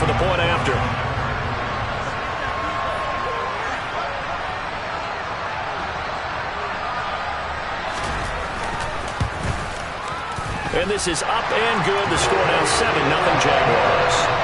for the point after. And this is up and good. The score now 7-0 Jaguars.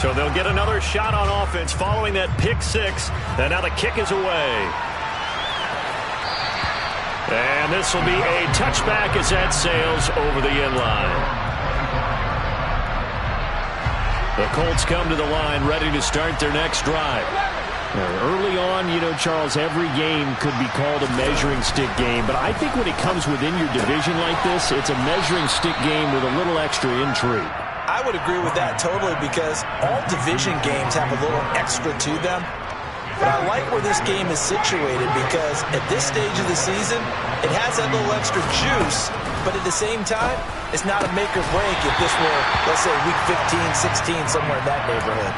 So they'll get another shot on offense following that pick six. And now the kick is away. And this will be a touchback as that sails over the end line. The Colts come to the line ready to start their next drive. Early on, you know, Charles, every game could be called a measuring stick game. But I think when it comes within your division like this, it's a measuring stick game with a little extra intrigue. I would agree with that totally because all division games have a little extra to them. But I like where this game is situated because at this stage of the season, it has that little extra juice. But at the same time, it's not a make or break if this were, let's say, week 15, 16, somewhere in that neighborhood.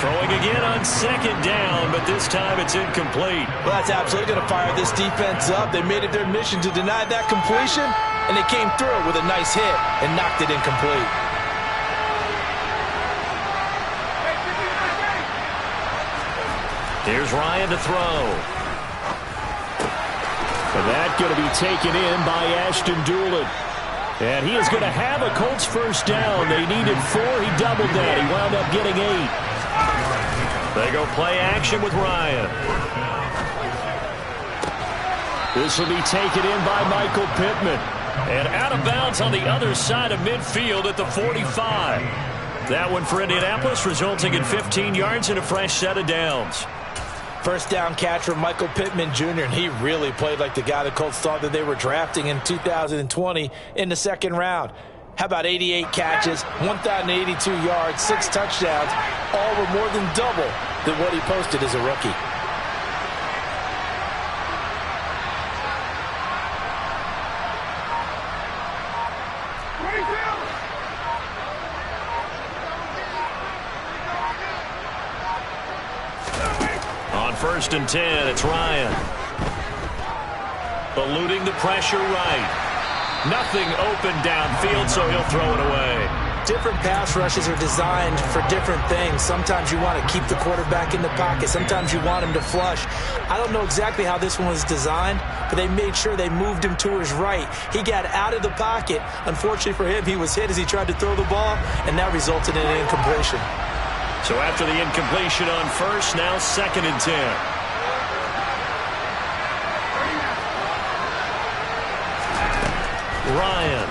Throwing again on second down, but this time it's incomplete. Well, that's absolutely going to fire this defense up. They made it their mission to deny that completion, and they came through with a nice hit and knocked it incomplete. Here's Ryan to throw. And that's going to be taken in by Ashton Dulin. And he is going to have a Colts first down. They needed 4. He doubled that. He wound up getting 8. They go play action with Ryan. This will be taken in by Michael Pittman. And out of bounds on the other side of midfield at the 45. That one for Indianapolis, resulting in 15 yards and a fresh set of downs. First down catch from Michael Pittman Jr., and he really played like the guy the Colts thought that they were drafting in 2020 in the second round. How about 88 catches, 1,082 yards, 6 touchdowns, all were more than double than what he posted as a rookie. First and 10, it's Ryan. Eluding the pressure right. Nothing open downfield, so he'll throw it away. Different pass rushes are designed for different things. Sometimes you want to keep the quarterback in the pocket. Sometimes you want him to flush. I don't know exactly how this one was designed, but they made sure they moved him to his right. He got out of the pocket. Unfortunately for him, he was hit as he tried to throw the ball, and that resulted in an incompletion. So after the incompletion on first, now second and 10. Ryan.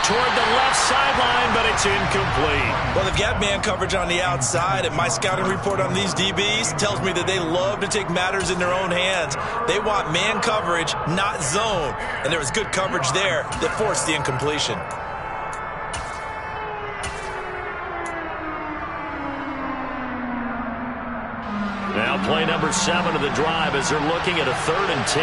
Toward the left sideline, but it's incomplete. Well, they've got man coverage on the outside, and my scouting report on these DBs tells me that they love to take matters in their own hands. They want man coverage, not zone. And there was good coverage there that forced the incompletion. Now play number 7 of the drive as they're looking at a 3rd and 10.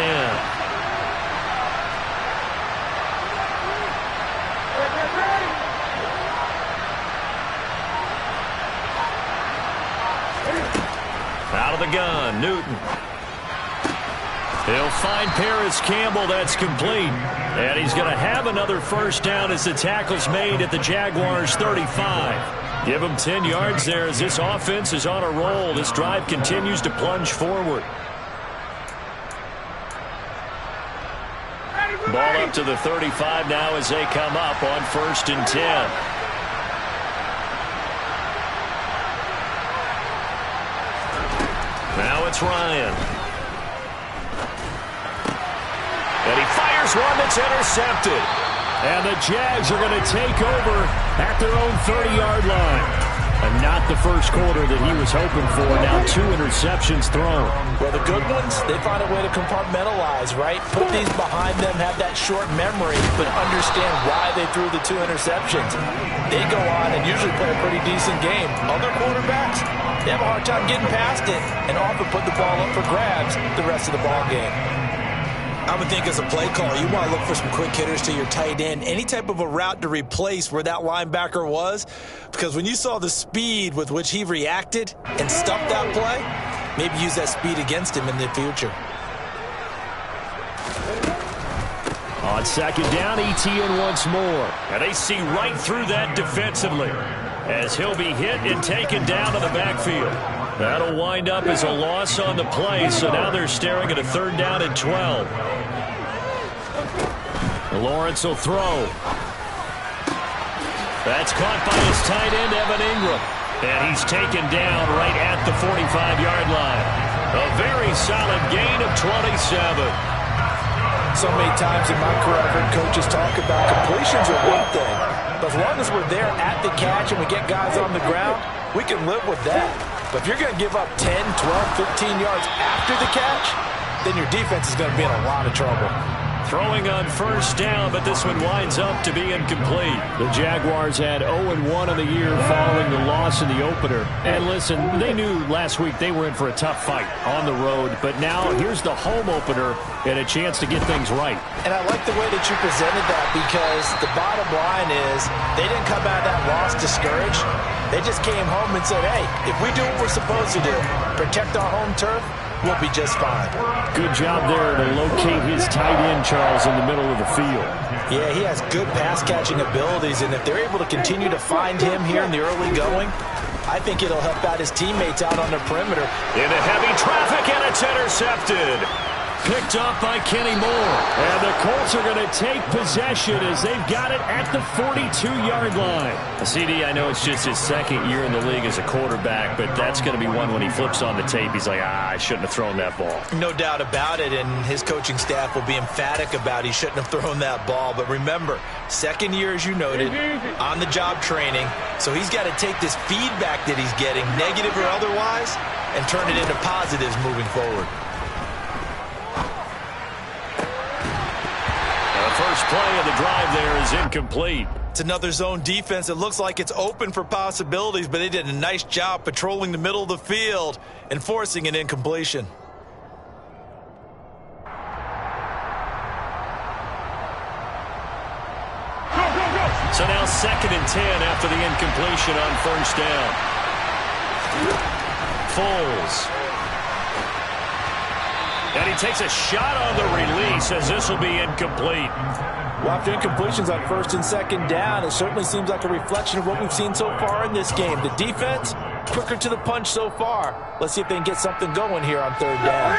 Out of the gun, Newton. He'll find Paris Campbell. That's complete. And he's going to have another first down as the tackle's made at the Jaguars' 35. Give him 10 yards there as this offense is on a roll. This drive continues to plunge forward. Ball up to the 35 now as they come up on 1st and 10. Now it's Ryan. And he fires one that's intercepted. And the Jags are going to take over at their own 30-yard line. And not the first quarter that he was hoping for. Now 2 interceptions thrown. Well, the good ones, they find a way to compartmentalize, right? Put these behind them, have that short memory, but understand why they threw the 2 interceptions. They go on and usually play a pretty decent game. Other quarterbacks, they have a hard time getting past it and often put the ball up for grabs the rest of the ball game. I would think as a play caller, you want to look for some quick hitters to your tight end. Any type of a route to replace where that linebacker was. Because when you saw the speed with which he reacted and stuffed that play, maybe use that speed against him in the future. On second down, Etienne once more. And they see right through that defensively as he'll be hit and taken down to the backfield. That'll wind up as a loss on the play, so now they're staring at a 3rd down and 12. Lawrence will throw. That's caught by his tight end, Evan Ingram. And he's taken down right at the 45-yard line. A very solid gain of 27. So many times in my career I've heard coaches talk about completions are one thing. But as long as we're there at the catch and we get guys on the ground, we can live with that. But if you're going to give up 10, 12, 15 yards after the catch, then your defense is going to be in a lot of trouble. Throwing on 1st down, but this one winds up to be incomplete. The Jaguars had 0-1 on the year following the loss in the opener. And listen, they knew last week they were in for a tough fight on the road, but now here's the home opener and a chance to get things right. And I like the way that you presented that, because the bottom line is they didn't come out of that loss discouraged. They just came home and said, hey, if we do what we're supposed to do, protect our home turf, we'll be just fine. Good job there to locate his tight end, Charles, in the middle of the field. Yeah, he has good pass-catching abilities, and if they're able to continue to find him here in the early going, I think it'll help out his teammates out on the perimeter. Into heavy traffic, and it's intercepted. Picked up by Kenny Moore. And the Colts are going to take possession as they've got it at the 42-yard line. CD, I know it's just his 2nd year in the league as a quarterback, but that's going to be one when he flips on the tape. He's like, I shouldn't have thrown that ball. No doubt about it, and his coaching staff will be emphatic about he shouldn't have thrown that ball. But remember, 2nd year, as you noted, on-the-job training. So he's got to take this feedback that he's getting, negative or otherwise, and turn it into positives moving forward. First play of the drive there is incomplete. It's another zone defense. It looks like it's open for possibilities, but they did a nice job patrolling the middle of the field and forcing an incompletion. So now 2nd and 10 after the incompletion on 1st down. Foles. And he takes a shot on the release as this will be incomplete. Well, after incompletions on 1st and 2nd down, it certainly seems like a reflection of what we've seen so far in this game. The defense, quicker to the punch so far. Let's see if they can get something going here on 3rd down.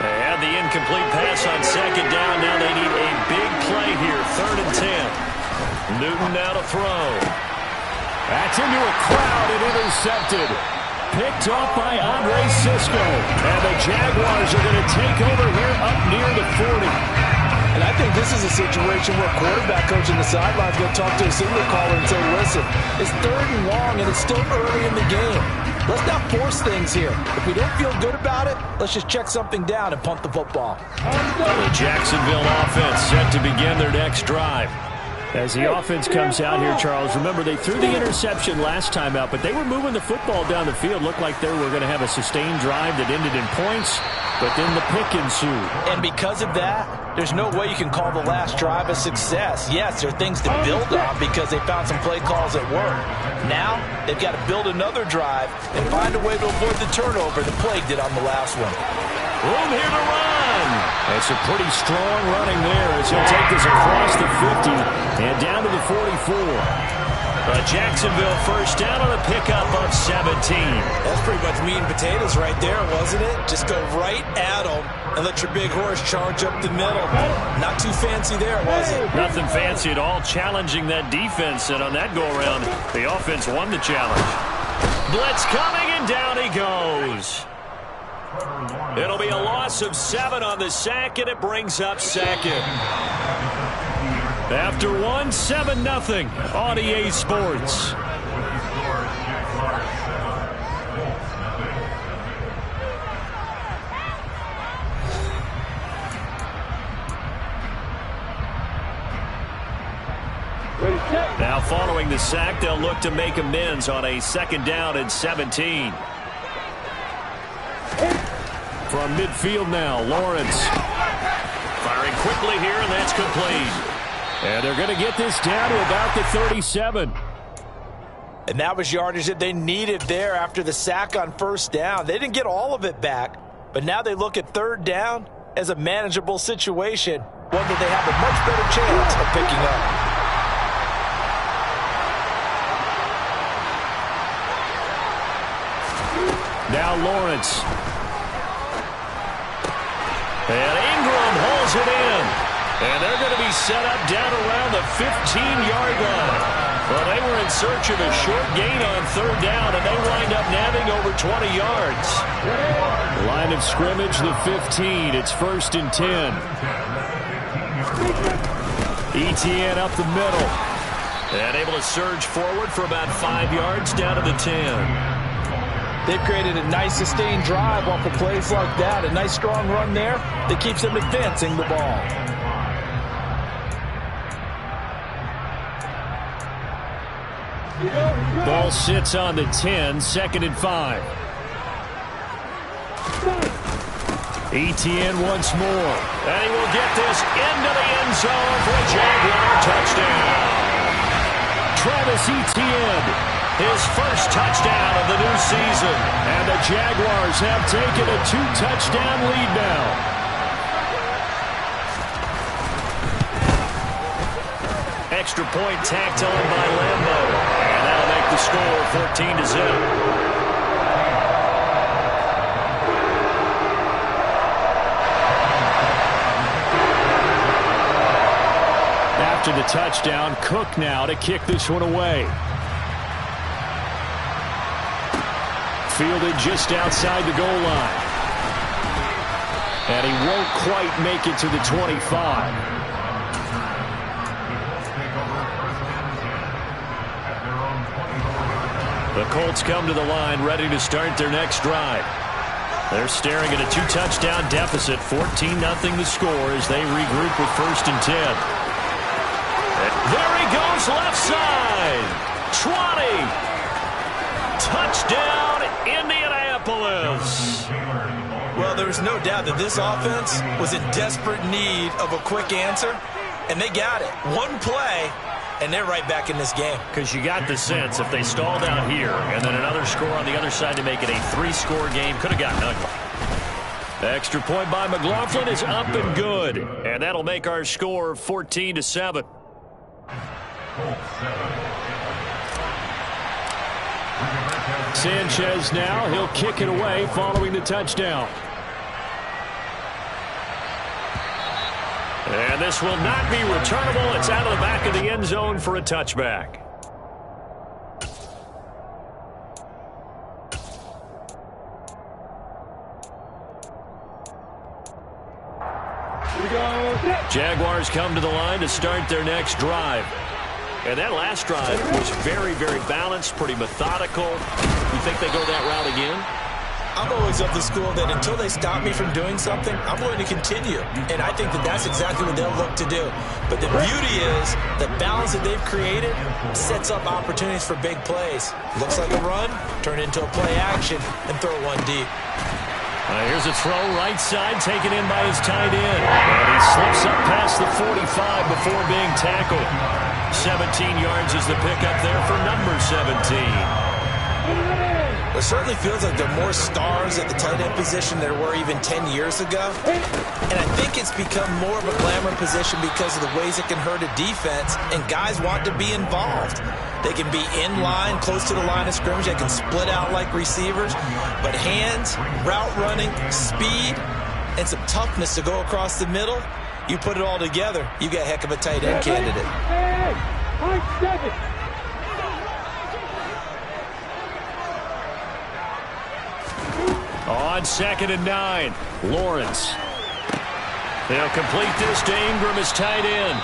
They had the incomplete pass on 2nd down. Now they need a big play here, 3rd and 10. Newton now to throw. That's into a crowd and intercepted. Picked off by Andre Cisco. And the Jaguars are going to take over here up near the 40. And I think this is a situation where quarterback coach in the sideline is going to talk to a signal caller and say, listen, it's 3rd and long and it's still early in the game. Let's not force things here. If we don't feel good about it, let's just check something down and punt the football. The Jacksonville offense set to begin their next drive. As the offense comes out here, Charles, remember they threw the interception last time out, but they were moving the football down the field. Looked like they were going to have a sustained drive that ended in points, but then the pick ensued. And because of that, there's no way you can call the last drive a success. Yes, there are things to build on because they found some play calls that work. Now, they've got to build another drive and find a way to avoid the turnover that plagued it on the last one. Room here to run. That's a pretty strong running there as he'll take this across the 50 and down to the 44. Jacksonville first down on a pickup of 17. That's pretty much meat and potatoes right there, wasn't it? Just go right at them and let your big horse charge up the middle. Not too fancy there, was it? Nothing fancy at all, challenging that defense, and on that go-around, the offense won the challenge. Blitz coming, and down he goes. It'll be a loss of 7 on the sack, and it brings up 2nd. After 1, 7-0 on EA Sports. Now following the sack, they'll look to make amends on a 2nd down and 17. From midfield now, Lawrence. Firing quickly here, and that's complete. And they're going to get this down to about the 37. And that was yardage that they needed there after the sack on 1st down. They didn't get all of it back, but now they look at 3rd down as a manageable situation, one that they have a much better chance of picking up. Now Lawrence. And Ingram holds it in. And they're going to be set up down around the 15-yard line. Well, they were in search of a short gain on 3rd down, and they wind up nabbing over 20 yards. Line of scrimmage, the 15. It's 1st and 10. Etienne up the middle. And able to surge forward for about 5 yards down to the 10. They've created a nice sustained drive off of plays like that. A nice strong run there that keeps them advancing the ball. Ball sits on the 10, 2nd and 5. Etienne once more. And he will get this into the end zone for a Jaguar touchdown. Travis Etienne, his first touchdown of the new season. And the Jaguars have taken a 2-touchdown lead now. Extra point tacked on by Lambo. And that'll make the score 14-0. After the touchdown, Cook now to kick this one away. Fielded just outside the goal line. And he won't quite make it to the 25. The Colts come to the line ready to start their next drive. They're staring at a 2-touchdown deficit, 14-0 the score as they regroup with 1st and 10. There he goes left side. 20. Touchdown, Indianapolis. Well, there's no doubt that this offense was in desperate need of a quick answer, and they got it. One play, and they're right back in this game. Because you got the sense if they stalled out here and then another score on the other side to make it a 3-score game, could have gotten ugly. The extra point by McLaughlin is up and good. And that'll make our score 14-7. Sanchez now, he'll kick it away following the touchdown. And this will not be returnable. It's out of the back of the end zone for a touchback. Jaguars come to the line to start their next drive. And that last drive was very, very balanced, pretty methodical. You think they go that route again? I'm always of the school that until they stop me from doing something, I'm going to continue. And I think that that's exactly what they'll look to do. But the beauty is the balance that they've created sets up opportunities for big plays. Looks like a run, turn into a play action, and throw one deep. Here's a throw right side taken in by his tight end. And he slips up past the 45 before being tackled. 17 yards is the pickup there for number 17. It certainly feels like there are more stars at the tight end position than there were even 10 years ago. And I think it's become more of a glamour position because of the ways it can hurt a defense, and guys want to be involved. They can be in line, close to the line of scrimmage. They can split out like receivers. But hands, route running, speed, and some toughness to go across the middle, you put it all together, you got a heck of a tight end candidate. On 2nd and 9, Lawrence. They'll complete this to Ingram as tight end.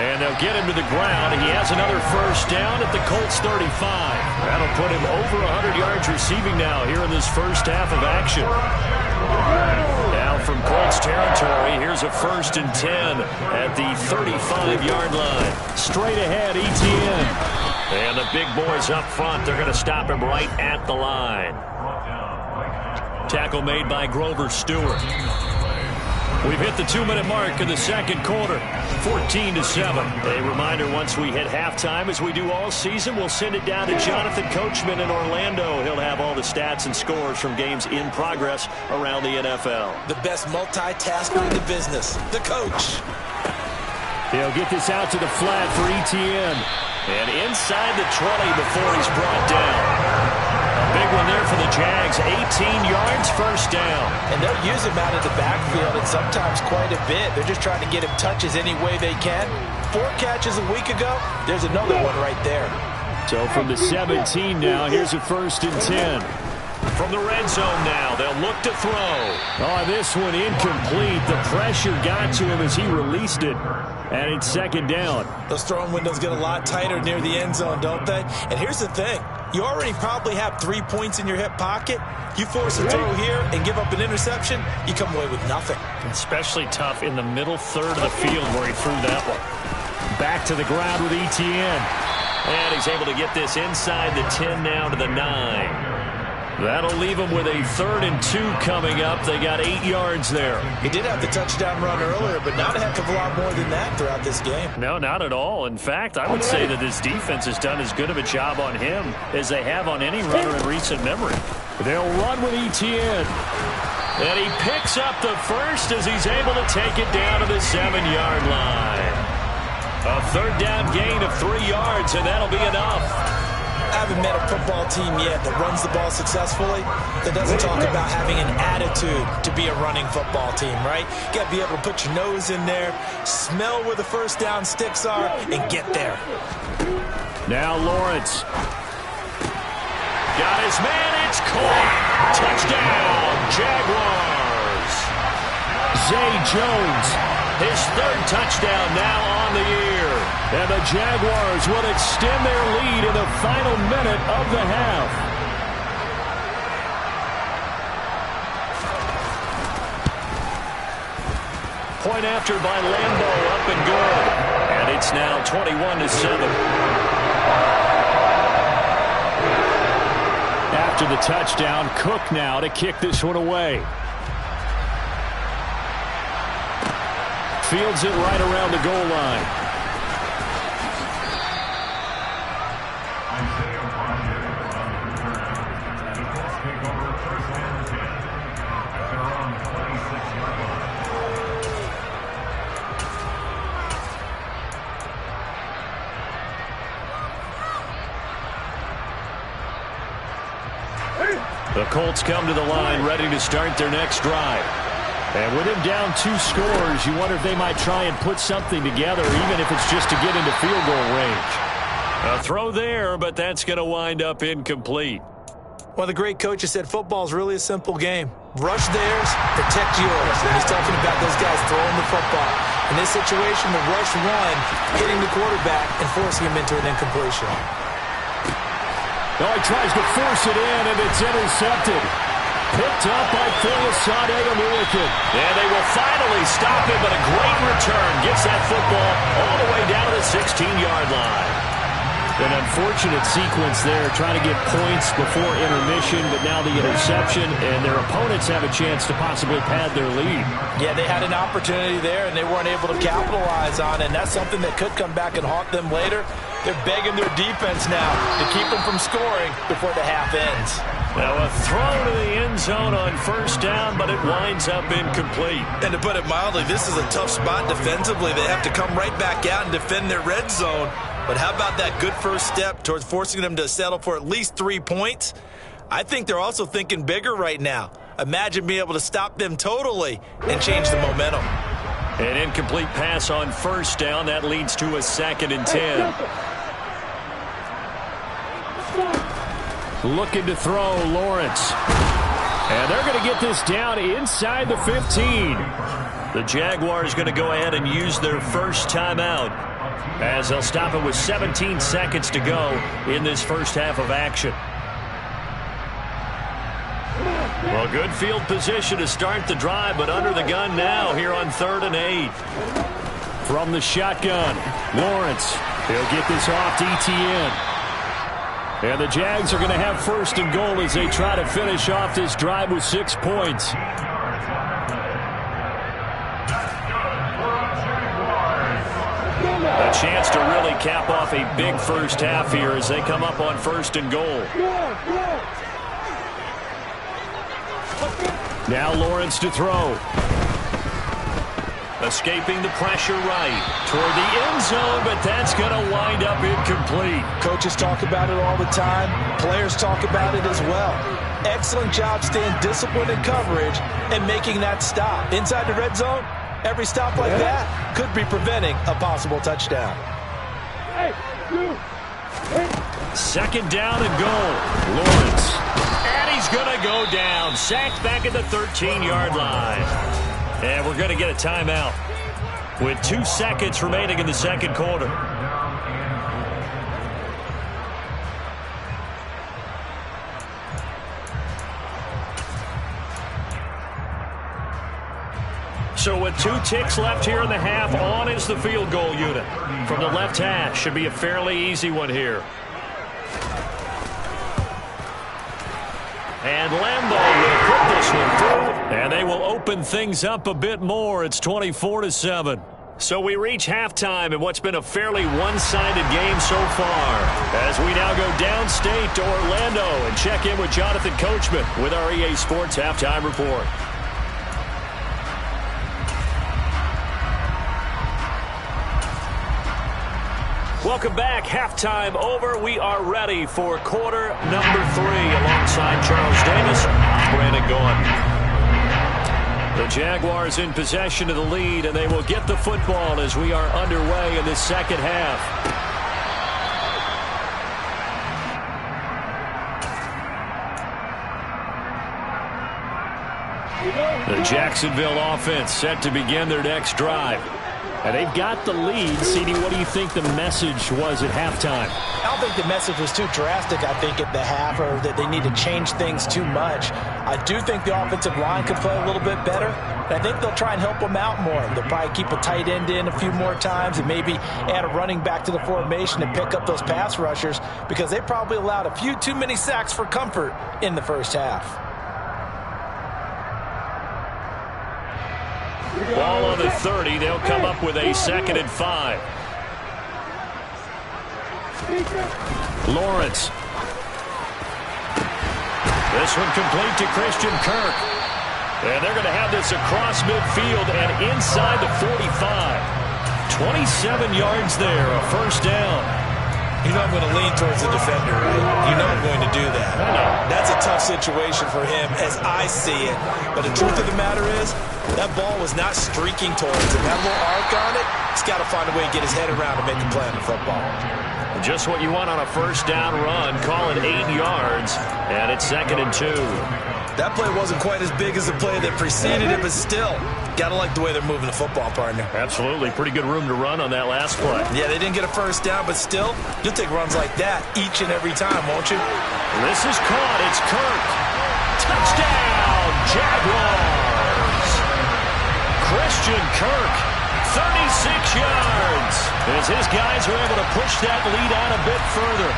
And they'll get him to the ground. He has another first down at the Colts 35. That'll put him over 100 yards receiving now here in this first half of action. Now from Colts territory. Here's a 1st and 10 at the 35-yard line. Straight ahead, Etienne. And the big boys up front, they're going to stop him right at the line. Tackle made by Grover Stewart. We've hit the 2-minute mark in the second quarter, 14-7. A reminder, once we hit halftime, as we do all season, we'll send it down to Jonathan Coachman in Orlando. He'll have all the stats and scores from games in progress around the NFL. The best multitasker in the business, the coach. He'll get this out to the flat for Etienne. And inside the 20 before he's brought down. Big one there for the Jags. 18 yards, first down. And they'll use him out of the backfield, and sometimes quite a bit. They're just trying to get him touches any way they can. 4 catches a week ago. There's another one right there. So from the 17 now, here's a 1st and 10. From the red zone now, they'll look to throw. Oh, this one incomplete. The pressure got to him as he released it. And it's 2nd down. Those throwing windows get a lot tighter near the end zone, don't they? And here's the thing. You already probably have 3 points in your hip pocket. You force a throw here and give up an interception, you come away with nothing. Especially tough in the middle third of the field where he threw that one. Back to the ground with Etienne. And he's able to get this inside the 10 now to the 9. That'll leave him with a 3rd and 2 coming up. They got 8 yards there. He did have the touchdown run earlier, but not a heck of a lot more than that throughout this game. No, not at all. In fact, I would say that this defense has done as good of a job on him as they have on any runner in recent memory. They'll run with Etienne. And he picks up the first as he's able to take it down to the 7-yard line. A 3rd down gain of 3 yards, and that'll be enough. I haven't met a football team yet that runs the ball successfully that doesn't talk about having an attitude to be a running football team, right? You got to be able to put your nose in there, smell where the first down sticks are, and get there. Now Lawrence. Got his man. It's caught. Touchdown, Jaguars. Zay Jones, his 3rd touchdown now on the year. And the Jaguars will extend their lead in the final minute of the half. Point after by Lambo, up and good. And it's now 21-7. After the touchdown, Cook now to kick this one away. Fields it right around the goal line. The Colts come to the line ready to start their next drive. And with him down 2 scores, you wonder if they might try and put something together, even if it's just to get into field goal range. A throw there, but that's going to wind up incomplete. One of the great coaches said football is really a simple game. Rush theirs, protect yours. And he's talking about those guys throwing the football. In this situation, the rush one, hitting the quarterback and forcing him into an incompletion. Oh, he tries to force it in, and it's intercepted. Picked up by Folasade American. And they will finally stop him, but a great return gets that football all the way down to the 16-yard line. An unfortunate sequence there, trying to get points before intermission, but now the interception, and their opponents have a chance to possibly pad their lead. Yeah, they had an opportunity there, and they weren't able to capitalize on it, and that's something that could come back and haunt them later. They're begging their defense now to keep them from scoring before the half ends. Now a throw to the end zone on 1st down, but it winds up incomplete. And to put it mildly, this is a tough spot defensively. They have to come right back out and defend their red zone. But how about that good first step towards forcing them to settle for at least 3 points? I think they're also thinking bigger right now. Imagine being able to stop them totally and change the momentum. An incomplete pass on 1st down. That leads to a 2nd and 10. Looking to throw, Lawrence. And they're going to get this down inside the 15. The Jaguars going to go ahead and use their first timeout, as they'll stop it with 17 seconds to go in this first half of action. Well, good field position to start the drive, but under the gun now here on 3rd and 8. From the shotgun, Lawrence. He'll get this off to Etienne. And the Jags are going to have 1st and goal as they try to finish off this drive with 6 points. A chance to really cap off a big first half here as they come up on 1st and goal. Now Lawrence to throw. Escaping the pressure right toward the end zone, but that's going to wind up incomplete. Coaches talk about it all the time. Players talk about it as well. Excellent job staying disciplined in coverage and making that stop. Inside the red zone, every stop like that could be preventing a possible touchdown. 2nd down and goal. Lawrence. And he's going to go down. Sacked back at the 13-yard line. And we're going to get a timeout with 2 seconds remaining in the 2nd quarter. So with 2 ticks left here in the half, on is the field goal unit. From the left hash, should be a fairly easy one here. And Lambeau will put this one through, and they will open things up a bit more. It's 24-7. So we reach halftime in what's been a fairly one-sided game so far. As we now go downstate to Orlando and check in with Jonathan Coachman with our EA Sports Halftime Report. Welcome back. Halftime over. We are ready for quarter number 3 alongside Charles Davis. I'm Brandon Gaudin. The Jaguars in possession of the lead, and they will get the football as we are underway in this 2nd half. The Jacksonville offense set to begin their next drive. And they've got the lead. CD, what do you think the message was at halftime? I don't think the message was too drastic, I think, at the half, or that they need to change things too much. I do think the offensive line could play a little bit better. And I think they'll try and help them out more. They'll probably keep a tight end in a few more times and maybe add a running back to the formation and pick up those pass rushers, because they probably allowed a few too many sacks for comfort in the first half. Ball on the 30. They'll come up with a 2nd and 5. Lawrence. This one complete to Christian Kirk. And they're going to have this across midfield and inside the 45. 27 yards there, a 1st down. You know I'm going to lean towards the defender, right? You know I'm going to do that. I know. That's a tough situation for him as I see it. But the truth of the matter is, that ball was not streaking towards him. That little arc on it, he's got to find a way to get his head around and make a play on the football. Just what you want on a 1st down run. Call it 8 yards, and it's 2nd and 2. That play wasn't quite as big as the play that preceded it, but still, got to like the way they're moving the football, partner. Absolutely. Pretty good room to run on that last play. Yeah, they didn't get a 1st down, but still, you'll take runs like that each and every time, won't you? This is caught. It's Kirk. Touchdown, Jaguars. Christian Kirk, 36 yards. As his guys are able to push that lead out a bit further.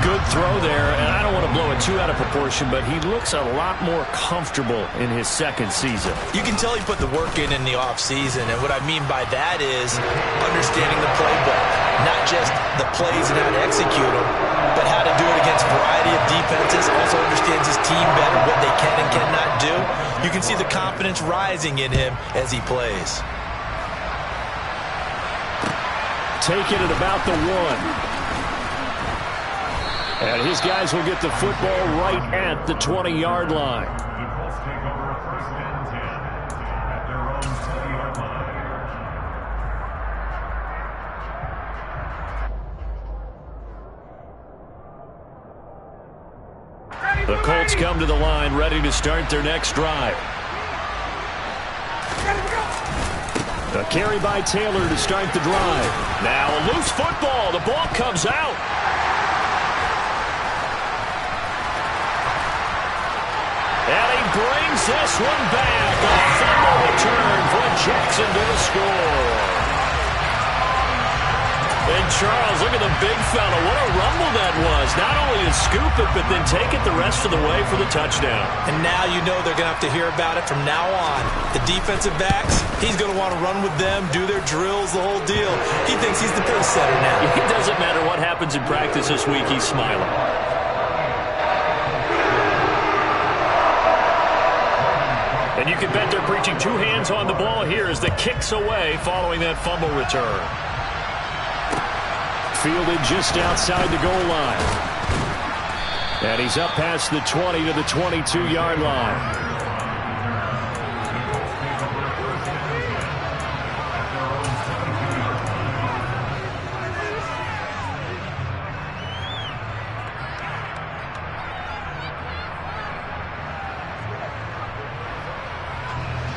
Good throw there, and I don't want to blow it too out of proportion, but he looks a lot more comfortable in his 2nd season. You can tell he put the work in the offseason, and what I mean by that is understanding the playbook. Not just the plays and how to execute them, but how to do it against a variety of defenses. Also understands his team better, what they can and cannot do. You can see the confidence rising in him as he plays. Take it at about the 1. And his guys will get the football right at the 20-yard line. The Colts come to the line, ready to start their next drive. A carry by Taylor to start the drive. Now a loose football. The ball comes out. And he brings this one back. A fumble return for Jacksonville to score. And Charles, look at the big fella. What a rumble that was. Not only to scoop it, but then take it the rest of the way for the touchdown. And now you know they're going to have to hear about it from now on. The defensive backs, he's going to want to run with them, do their drills, the whole deal. He thinks he's the pace setter now. It doesn't matter what happens in practice this week, he's smiling. And you can bet they're preaching two hands on the ball here as the kick's away following that fumble return. Fielded just outside the goal line. And he's up past the 20 to the 22-yard line.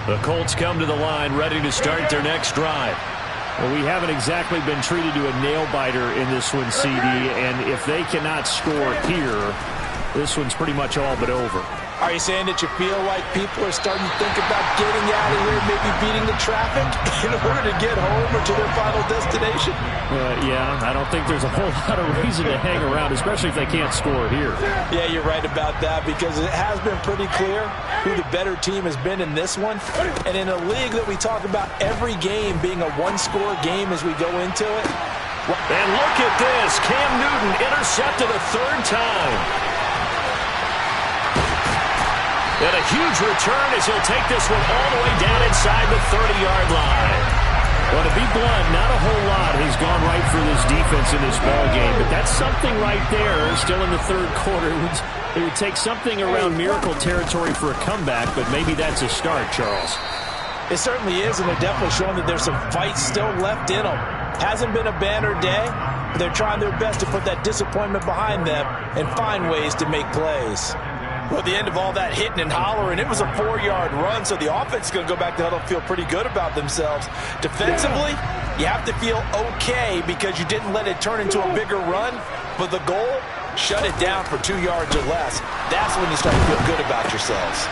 The Colts come to the line ready to start their next drive. Well, we haven't exactly been treated to a nail-biter in this one, CD, and if they cannot score here, this one's pretty much all but over. Are you saying that you feel like people are starting to think about getting out of here, maybe beating the traffic in order to get home or to their final destination? Yeah, I don't think there's a whole lot of reason to hang around, especially if they can't score here. Yeah, you're right about that because it has been pretty clear who the better team has been in this one. And in a league that we talk about every game being a one-score game as we go into it. And look at this. Cam Newton intercepted a third time. And a huge return as he'll take this one all the way down inside the 30-yard line. Well, to be blunt, not a whole lot has gone right for this defense in this ball game, but that's something right there. Still in the third quarter. It would take something around miracle territory for a comeback, but maybe that's a start, Charles. It certainly is, and they're definitely showing that there's some fight still left in them. Hasn't been a banner day, but they're trying their best to put that disappointment behind them and find ways to make plays. Well, at the end of all that hitting and hollering, it was a 4-yard run, so the offense is going to go back to huddle and feel pretty good about themselves. Defensively, you have to feel okay because you didn't let it turn into a bigger run, but the goal, shut it down for 2 yards or less. That's when you start to feel good about yourselves.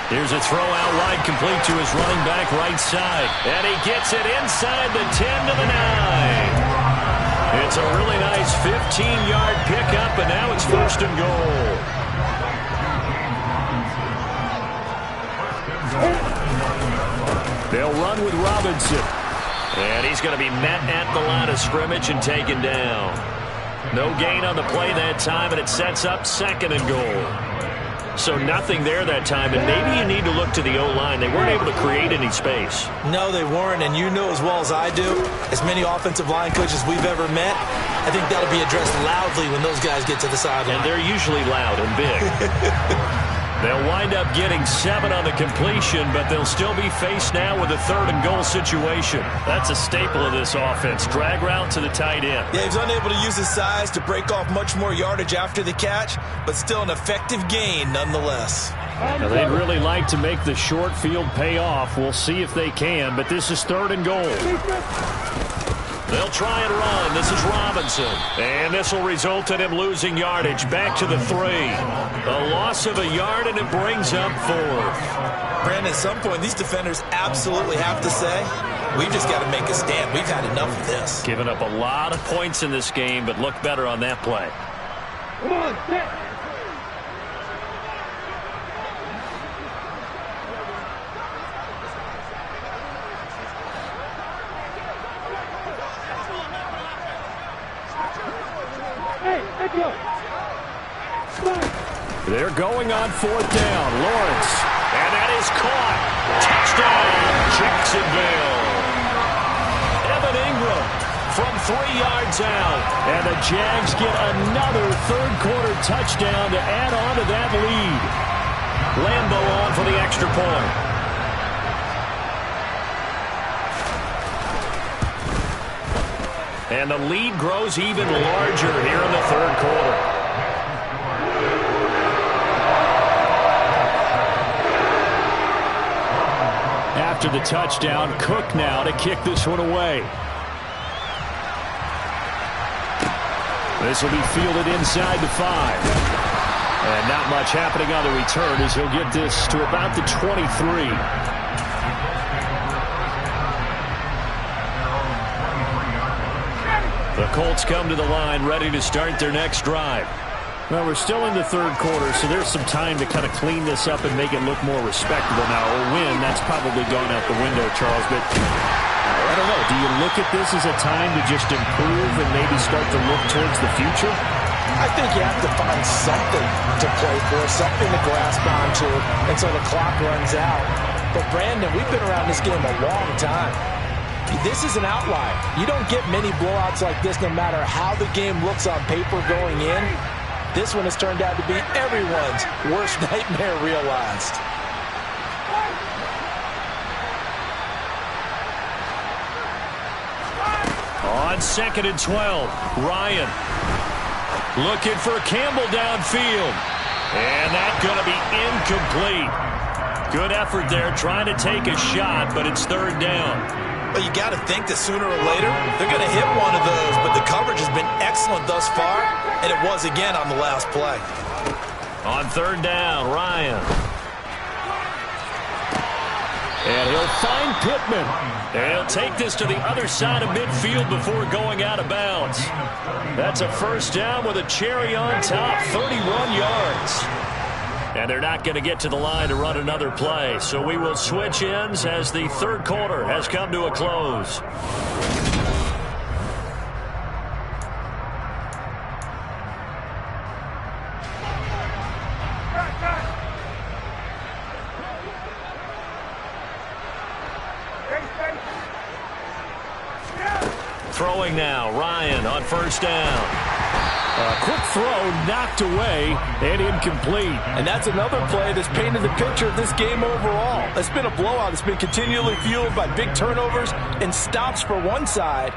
Here's a throw out wide, complete to his running back right side. And he gets it inside the 10 to the 9. It's a really nice 15-yard pickup, and now it's first and goal. They'll run with Robinson. And he's going to be met at the line of scrimmage and taken down. No gain on the play that time, and it sets up second and goal. So nothing there that time, and maybe you need to look to the O-line. They weren't able to create any space. No, they weren't, and you know as well as I do, as many offensive line coaches we've ever met, I think that'll be addressed loudly when those guys get to the sideline. And they're usually loud and big. They'll wind up getting 7 on the completion, but they'll still be faced now with a third and goal situation. That's a staple of this offense. Drag route to the tight end. Yeah, he's unable to use his size to break off much more yardage after the catch, but still an effective gain nonetheless. Now, they'd really like to make the short field pay off. We'll see if they can, but this is third and goal. They'll try and run. This is Robinson. And this will result in him losing yardage. Back to the 3. A loss of a yard, and it brings up 4th. Brandon, at some point, these defenders absolutely have to say, we've just got to make a stand. We've had enough of this. Given up a lot of points in this game, but look better on that play. Come on, set. They're going on 4th down. Lawrence. And that is caught. Touchdown, Jacksonville. Evan Ingram from 3 yards out. And the Jags get another third-quarter touchdown to add on to that lead. Lambo on for the extra point. And the lead grows even larger here in the third quarter. After the touchdown, Cook now to kick this one away. This will be fielded inside the 5. And not much happening on the return as he'll get this to about the 23. The Colts come to the line ready to start their next drive. Well, we're still in the third quarter, so there's some time to kind of clean this up and make it look more respectable. Now, a win, that's probably gone out the window, Charles, but I don't know. Do you look at this as a time to just improve and maybe start to look towards the future? I think you have to find something to play for, something to grasp onto until the clock runs out. But, Brandon, we've been around this game a long time. This is an outlier. You don't get many blowouts like this no matter how the game looks on paper going in. This one has turned out to be everyone's worst nightmare realized. On 2nd and 12, Ryan looking for Campbell downfield. And that's going to be incomplete. Good effort there trying to take a shot, but it's third down. Well, you got to think that sooner or later they're going to hit one of those, but the coverage has been excellent thus far, and it was again on the last play. On third down, Ryan. And he'll find Pittman. And he'll take this to the other side of midfield before going out of bounds. That's a first down with a cherry on top, 31 yards. And they're not going to get to the line to run another play. So we will switch ends as the third quarter has come to a close. Throwing now, Ryan on first down. A quick throw knocked away and incomplete. And that's another play that's painted the picture of this game overall. It's been a blowout. It's been continually fueled by big turnovers and stops for one side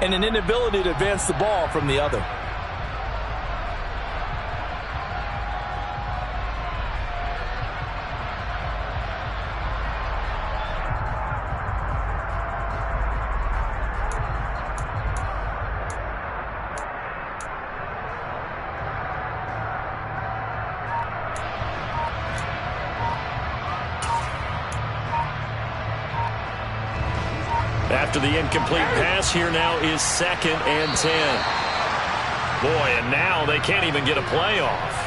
and an inability to advance the ball from the other. After the incomplete pass, here now is 2nd and 10. Boy, and now they can't even get a play off.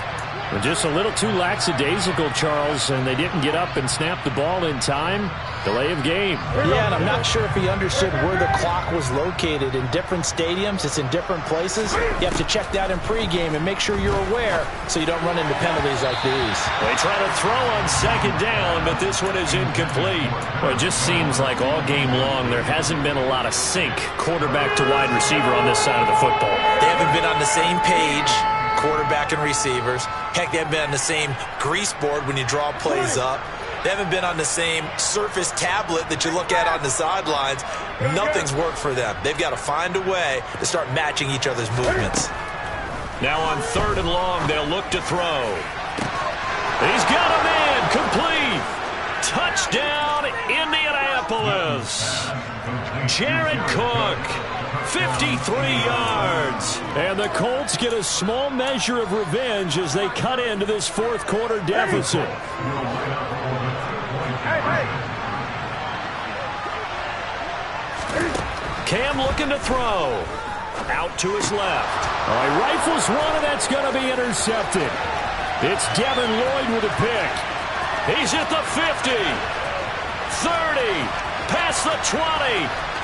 Well, just a little too lackadaisical, Charles, and they didn't get up and snap the ball in time. Delay of game. Yeah, and I'm not sure if he understood where the clock was located. In different stadiums, it's in different places. You have to check that in pregame and make sure you're aware so you don't run into penalties like these. They try to throw on 2nd down, but this one is incomplete. Well, it just seems like all game long there hasn't been a lot of sync quarterback to wide receiver on this side of the football. They haven't been on the same page, quarterback and receivers. Heck, they haven't been on the same grease board when you draw plays up. They haven't been on the same Surface tablet that you look at on the sidelines. Nothing's worked for them. They've got to find a way to start matching each other's movements. Now on 3rd and long, they'll look to throw. He's got a man, complete. Touchdown, Indianapolis. Jared Cook, 53 yards. And the Colts get a small measure of revenge as they cut into this fourth quarter deficit. Cam looking to throw. Out to his left. He rifles one, and that's going to be intercepted. It's Devin Lloyd with a pick. He's at the 50. 30. Past the 20.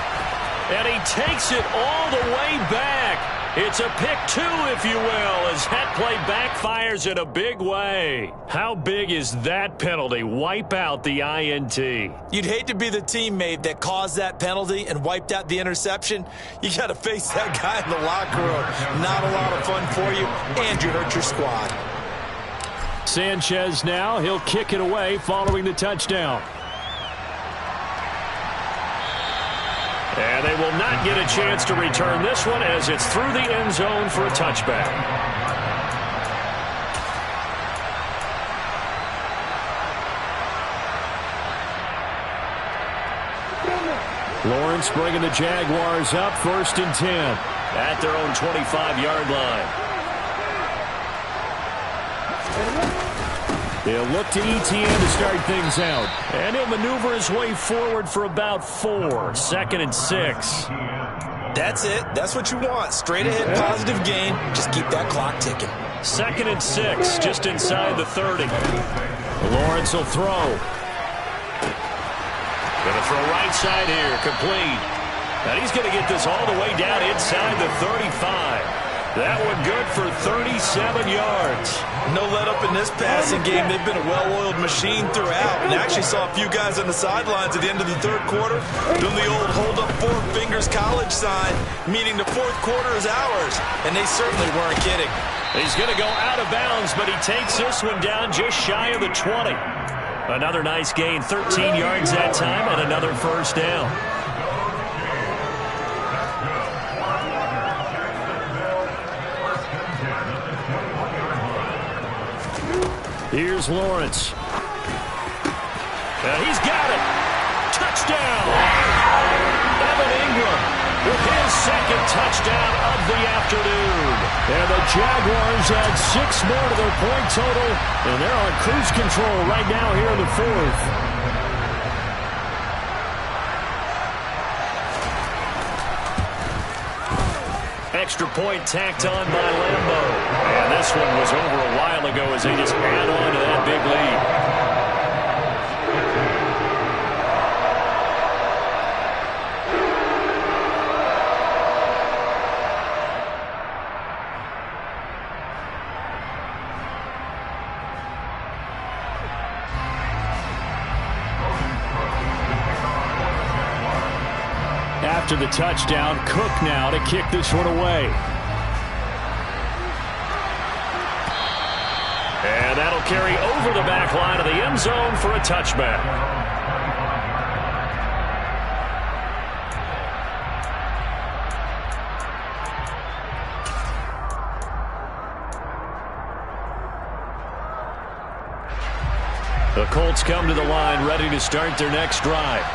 And he takes it all the way back. It's a pick two, if you will, as that play backfires in a big way. How big is that penalty? Wipe out the INT. You'd hate to be the teammate that caused that penalty and wiped out the interception. You got to face that guy in the locker room. Not a lot of fun for you, and you hurt your squad. Sanchez now. He'll kick it away following the touchdown. And they will not get a chance to return this one as it's through the end zone for a touchback. Lawrence bringing the Jaguars up 1st and 10 at their own 25-yard line. He'll look to ETN to start things out. And he'll maneuver his way forward for about 4. 2nd and 6. That's it. That's what you want. Straight ahead, positive gain. Just keep that clock ticking. 2nd and 6, just inside the 30. Lawrence will throw. Going to throw right side here, complete. And he's going to get this all the way down inside the 35. That one good for 37 yards. No let up in this passing game. They've been a well-oiled machine throughout. And I actually saw a few guys on the sidelines at the end of the 3rd quarter doing the old hold up 4 fingers college sign, meaning the 4th quarter is ours. And they certainly weren't kidding. He's going to go out of bounds, but he takes this one down just shy of the 20. Another nice gain, 13 yards that time, and another first down. Here's Lawrence. And he's got it. Touchdown. Evan Ingram with his 2nd touchdown of the afternoon. And the Jaguars add 6 more to their point total. And they're on cruise control right now here in the 4th. Extra point tacked on by Lambeau. And this one was over a while ago as they just add on to that big lead. After the touchdown, Cook now to kick this one away. And that'll carry over the back line of the end zone for a touchback. The Colts come to the line ready to start their next drive.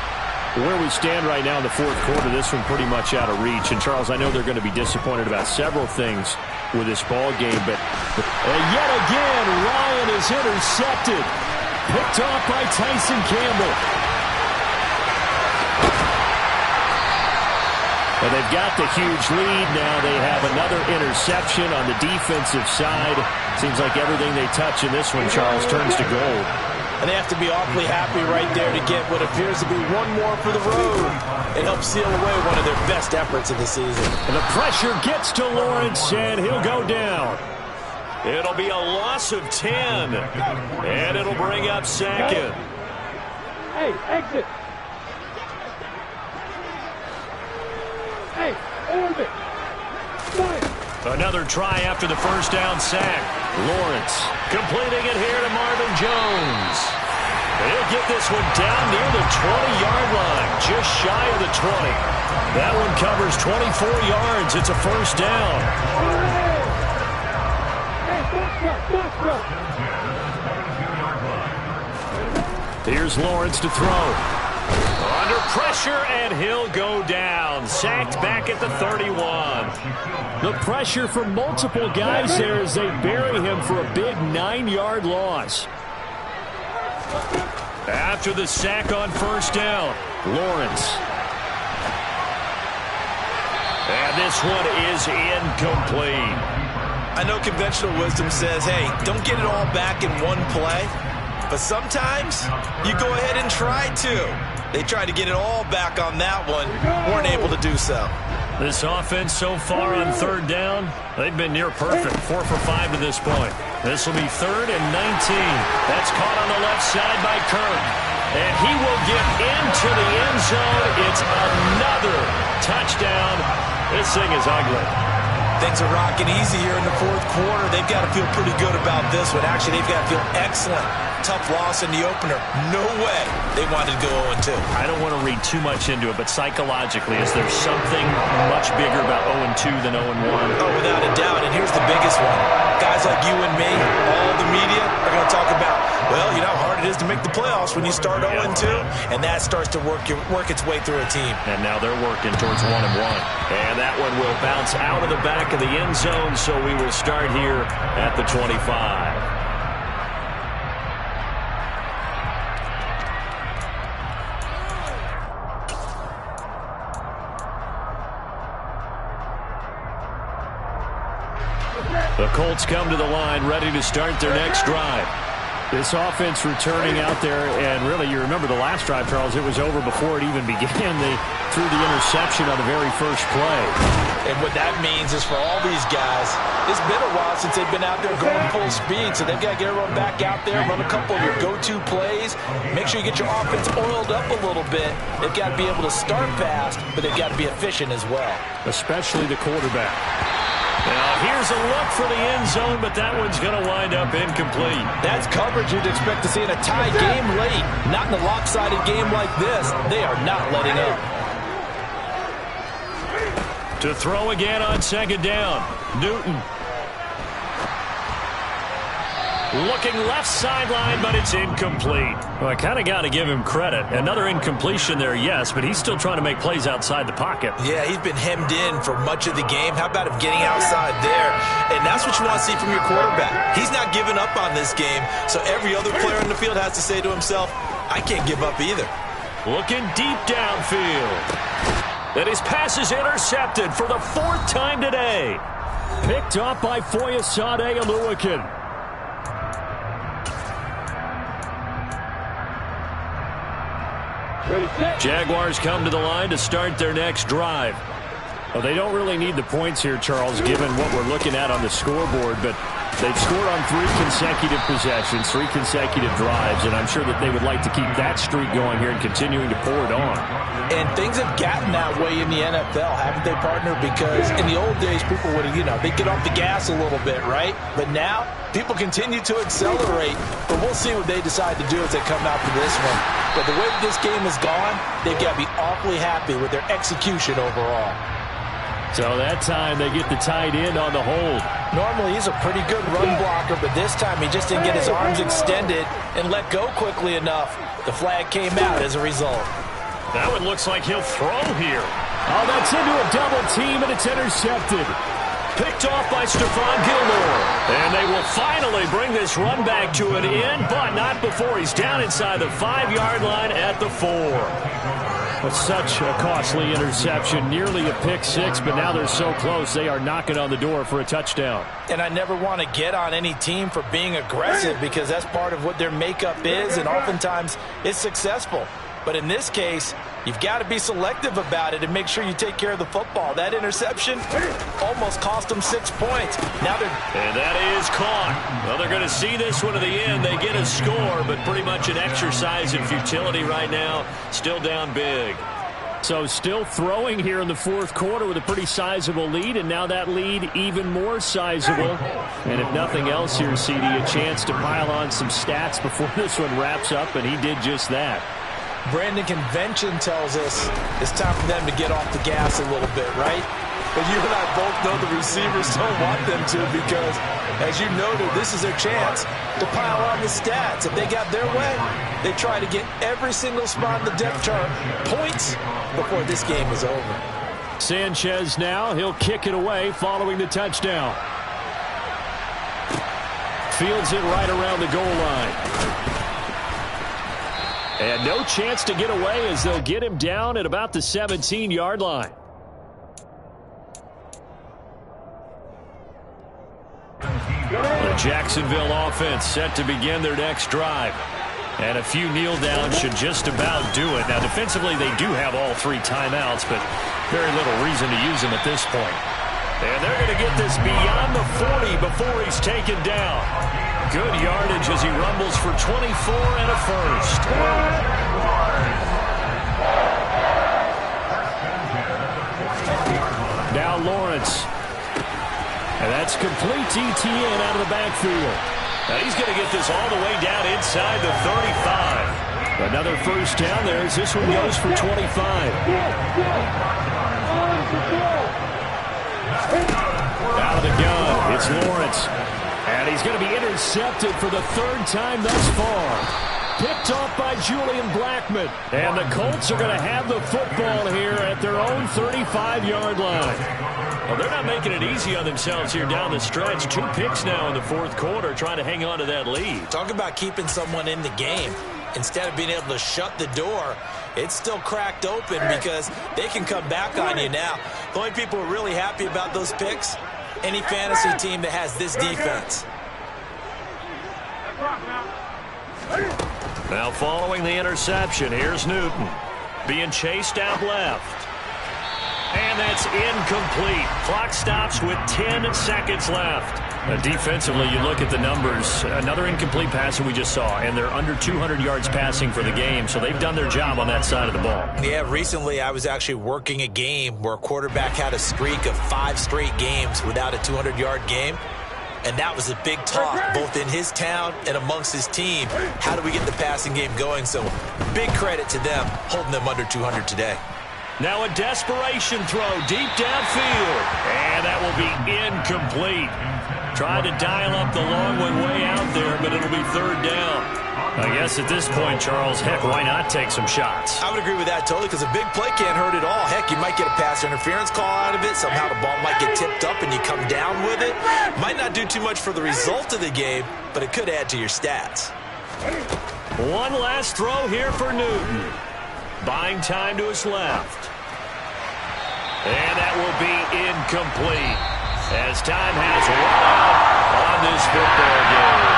Where we stand right now in the 4th quarter, this one pretty much out of reach. And, Charles, I know they're going to be disappointed about several things with this ball game, but yet again, Ryan is intercepted. Picked off by Tyson Campbell. And they've got the huge lead now. They have another interception on the defensive side. Seems like everything they touch in this one, Charles, turns to gold. And they have to be awfully happy right there to get what appears to be one more for the road. It helps seal away one of their best efforts of the season. And the pressure gets to Lawrence, and he'll go down. It'll be a loss of 10. And it'll bring up 2nd. Hey, exit. Hey, orbit. Another try after the first down sack. Lawrence completing it here to Marvin Jones. He'll get this one down near the 20-yard line, just shy of the 20. That one covers 24 yards. It's a first down. Here's Lawrence to throw. Under pressure, and he'll go down. Sacked back at the 31. The pressure from multiple guys there as they bury him for a big 9-yard loss. After the sack on first down, Lawrence. And this one is incomplete. I know conventional wisdom says, hey, don't get it all back in one play. But sometimes you go ahead and try to. They tried to get it all back on that one. Weren't able to do so. This offense so far on 3rd down, they've been near perfect. 4 for 5 to this point. This will be 3rd and 19. That's caught on the left side by Kirk. And he will get into the end zone. It's another touchdown. This thing is ugly. Things are rocking easy here in the 4th quarter. They've got to feel pretty good about this one. Actually, they've got to feel excellent. Tough loss in the opener. No way they wanted to go 0-2. I don't want to read too much into it, but psychologically, is there something much bigger about 0-2 than 0-1? Oh, without a doubt, and here's the biggest one. Guys like you and me, all the media, are going to talk about, well, you know how hard it is to make the playoffs when you start 0-2, and that starts to work its way through a team. And now they're working towards 1-1. And that one will bounce out of the back of the end zone, so we will start here at the 25. The Colts come to the line, ready to start their next drive. This offense returning out there, and really, you remember the last drive, Charles, it was over before it even began. They threw the interception on the very first play. And what that means is for all these guys, it's been a while since they've been out there going full speed, so they've got to get everyone back out there, run a couple of your go-to plays, make sure you get your offense oiled up a little bit. They've got to be able to start fast, but they've got to be efficient as well. Especially the quarterback. Now, here's a look for the end zone, but that one's going to wind up incomplete. That's coverage you'd expect to see in a tie game late. Not in a lopsided game like this. They are not letting up. To throw again on second down. Newton. Looking left sideline, but it's incomplete. Well, I kind of got to give him credit. Another incompletion there, yes, but he's still trying to make plays outside the pocket. Yeah, he's been hemmed in for much of the game. How about him getting outside there? And that's what you want to see from your quarterback. He's not giving up on this game, so every other player on the field has to say to himself, I can't give up either. Looking deep downfield. And his pass is intercepted for the 4th time today. Picked off by Foyesade Oluwakin. Jaguars come to the line to start their next drive. Well, they don't really need the points here, Charles, given what we're looking at on the scoreboard, but they've scored on 3 consecutive possessions, 3 consecutive drives, and I'm sure that they would like to keep that streak going here and continuing to pour it on. And things have gotten that way in the NFL, haven't they, partner? Because in the old days, people would, they'd get off the gas a little bit, right? But now, people continue to accelerate, but we'll see what they decide to do as they come out to this one. But the way this game has gone, they've got to be awfully happy with their execution overall. So that time they get the tight end on the hold. Normally he's a pretty good run blocker, but this time he just didn't get his arms extended and let go quickly enough. The flag came out as a result. That one looks like he'll throw here. Oh, that's into a double team, and it's intercepted. Picked off by Stephon Gilmore. And they will finally bring this run back to an end, but not before he's down inside the 5-yard line at the 4. Well, such a costly interception, nearly a pick six, but now they're so close they are knocking on the door for a touchdown. And I never want to get on any team for being aggressive because that's part of what their makeup is, and oftentimes it's successful. But in this case, you've got to be selective about it and make sure you take care of the football. That interception almost cost them 6 points. And that is caught. Well, they're going to see this one to the end. They get a score, but pretty much an exercise in futility right now. Still down big. So still throwing here in the 4th quarter with a pretty sizable lead, and now that lead even more sizable. And if nothing else here, CD, a chance to pile on some stats before this one wraps up, and he did just that. Brandon, convention tells us it's time for them to get off the gas a little bit, right? But you and I both know the receivers don't want them to because, as you noted, this is their chance to pile on the stats. If they got their way, they try to get every single spot in the depth chart points before this game is over. Sanchez now, he'll kick it away following the touchdown. Fields it right around the goal line. And no chance to get away as they'll get him down at about the 17-yard line. The Jacksonville offense set to begin their next drive. And a few kneel downs should just about do it. Now, defensively, they do have all 3 timeouts, but very little reason to use them at this point. And they're going to get this beyond the 40 before he's taken down. Good yardage as he rumbles for 24 and a first. Now Lawrence. And that's complete to Etienne out of the backfield. Now he's going to get this all the way down inside the 35. Another first down there as this one goes for 25. Out of the gun, it's Lawrence. And he's going to be intercepted for the 3rd time thus far. Picked off by Julian Blackmon. And the Colts are going to have the football here at their own 35-yard line. Well, they're not making it easy on themselves here down the stretch. 2 picks now in the 4th quarter trying to hang on to that lead. Talk about keeping someone in the game. Instead of being able to shut the door, it's still cracked open because they can come back on you now. The only people who are really happy about those picks, any fantasy team that has this defense. Now following the interception, here's Newton. Being chased out left. And that's incomplete. Clock stops with 10 seconds left. Defensively, you look at the numbers. Another incomplete pass that we just saw, and they're under 200 yards passing for the game, so they've done their job on that side of the ball. Yeah, recently I was actually working a game where a quarterback had a streak of 5 straight games without a 200-yard game, and that was a big talk, both in his town and amongst his team. How do we get the passing game going? So big credit to them, holding them under 200 today. Now a desperation throw deep downfield, and that will be incomplete. Tried to dial up the long one way out there, but it'll be third down. I guess at this point, Charles, heck, why not take some shots? I would agree with that totally, because a big play can't hurt at all. Heck, you might get a pass interference call out of it. Somehow the ball might get tipped up and you come down with it. Might not do too much for the result of the game, but it could add to your stats. One last throw here for Newton. Buying time to his left. And that will be incomplete as time has run out on this football game.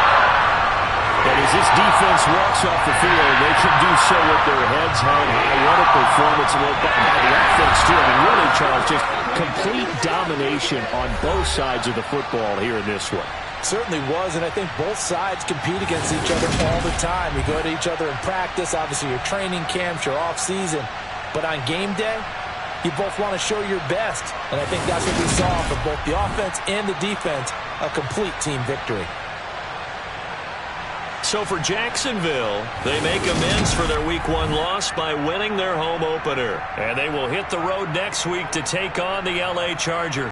But as this defense walks off the field, they can do so with their heads held high. What a performance by the offense, too. I mean, really, Charles, just complete domination on both sides of the football here in this one. Certainly was, and I think both sides compete against each other all the time. You go to each other in practice, obviously your training camps, your off-season. But on game day, you both want to show your best. And I think that's what we saw from both the offense and the defense, a complete team victory. So for Jacksonville, they make amends for their Week 1 loss by winning their home opener. And they will hit the road next week to take on the LA Chargers.